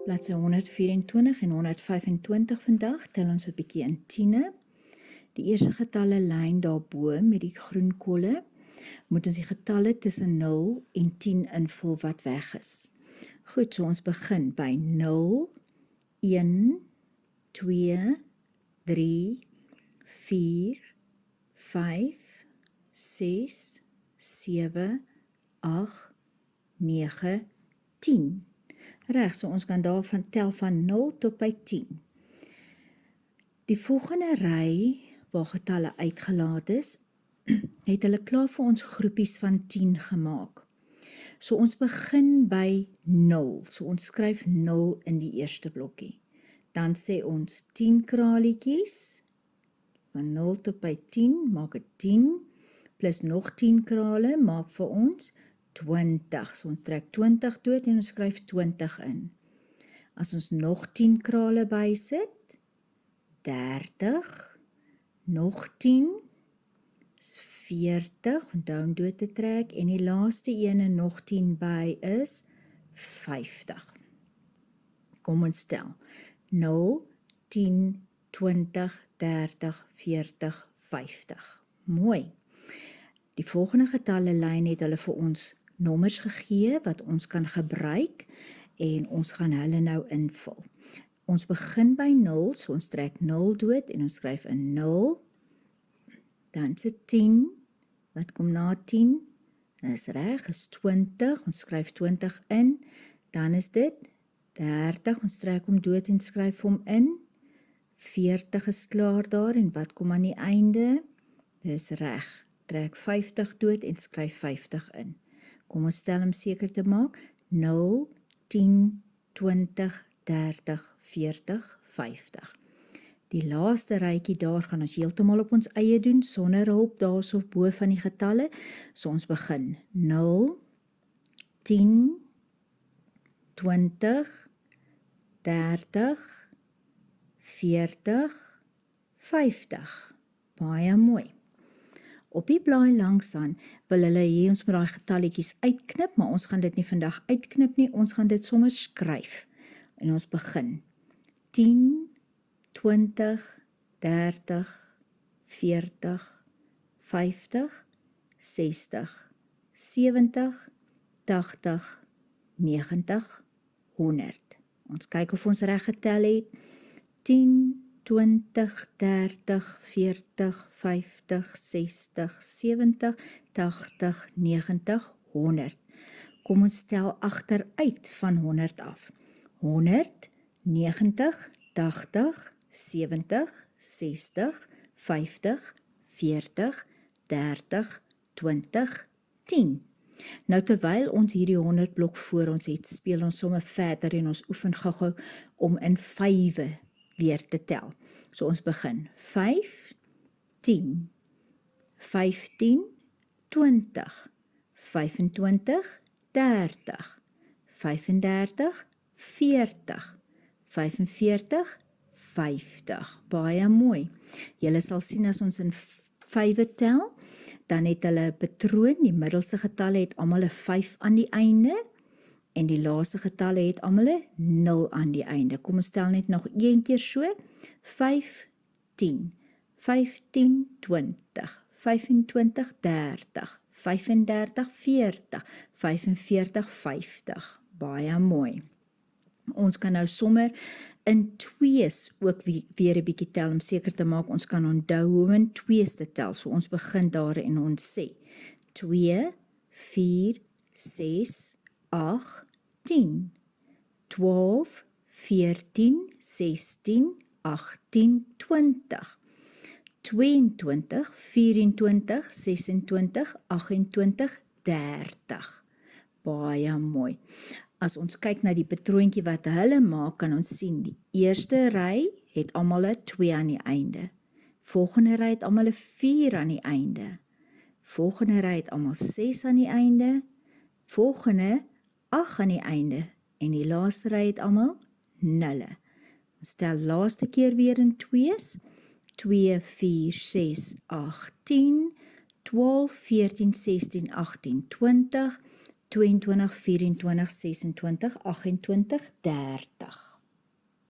Bladsy 124 en 125 vandag, tel ons 'n bietjie in tiene. Die eerste getalle lyn daarbo met die groen kolle, moet ons die getalle tussen 0 en 10 invul wat weg is. Goed, so ons begin by 0, 1, 2, 3, 4, 5, 6, 7, 8, 9, 10. Reg, so ons kan daarvan tel van 0 tot by 10. Die volgende ry waar getalle uitgelaat is, het hulle klaar vir ons groepies van 10 gemaak. So ons begin by 0. So ons skryf 0 in die eerste blokkie. Dan sê ons 10 kralietjies, van 0 tot by 10, maak dit 10, plus nog 10 krale, maak vir ons 20. So ons trek 20 dood en ons skryf 20 in. As ons nog 10 krale bysit, 30, nog 10, is 40, onthou om dood te trek, en die laaste ene nog 10 by is 50. Kom ons tel. 0, 10, 20, 30, 40, 50. Mooi. Die volgende getalle lyn het hulle vir ons nommers gegee wat ons kan gebruik en ons gaan hulle nou invul. Ons begin by 0, so ons trek 0 dood en ons skryf 'n 0. Dan is 10, wat kom na 10? Is reg, is 20, ons skryf 20 in. Dan is dit 30, ons trek hom dood en skryf hom in. 40 is klaar daar en wat kom aan die einde? Dis reg, trek 50 dood en skryf 50 in. Kom ons stel om seker te maak, 0, 10, 20, 30, 40, 50. Die laaste rytjie daar gaan ons heeltemal op ons eie doen, sonder hulp daarso bo van die getalle. So ons begin 0, 10, 20, 30, 40, 50. Baie mooi. Op die blaai langsaan wil hulle hê ons moet daai getalletjies uitknip, maar ons gaan dit nie vandag uitknip nie, ons gaan dit sommer skryf. En ons begin 10, 20, 30, 40, 50, 60, 70, 80, 90, 100. Ons kyk of ons reg getel het. 10, 20, 30, 40, 50, 60, 70, 80, 90, 100. Kom ons tel agteruit van 100 af. 100, 90, 80, 70, 60, 50, 40, 30, 20, 10. Nou terwyl ons hierdie 100 blok voor ons het, speel ons sommer verder en ons oefen gou-gou om in 5 weer te tel. So ons begin 5, 10, 15, 20, 25, 30, 35, 40, 45, 50. Baie mooi. Julle sal sien as ons in 5 tel, dan het hulle 'n patroon, die middelste getalle het almal 'n 5 aan die einde, en die laaste getalle het almal 'n 0 aan die einde. Kom ons tel net nog een keer so. 5, 10, 15, 20, 25, 30, 35, 40, 45, 50. Baie mooi. Ons kan nou sommer in 2's ook weer 'n bietjie tel om seker te maak ons kan onthou hoe om in 2's te tel. So ons begin daar en ons sê 2, 4, 6, 8, 10, 12, 14, 16, 18, 20, 22, 24, 26, 28, 30. Baie mooi. As ons kyk na die patroontjie wat hulle maak, kan ons sien die eerste ry het almal 'n 2 aan die einde. Volgende ry het almal 'n 4 aan die einde. Volgende ry het almal 6 aan die einde. Volgende 8 aan die einde. En die laaste ry het almal 0. Ons tel laaste keer weer in 2's. 2, 4, 6, 8, 10, 12, 14, 16, 18, 20, 22, 24, 26, 28, 30.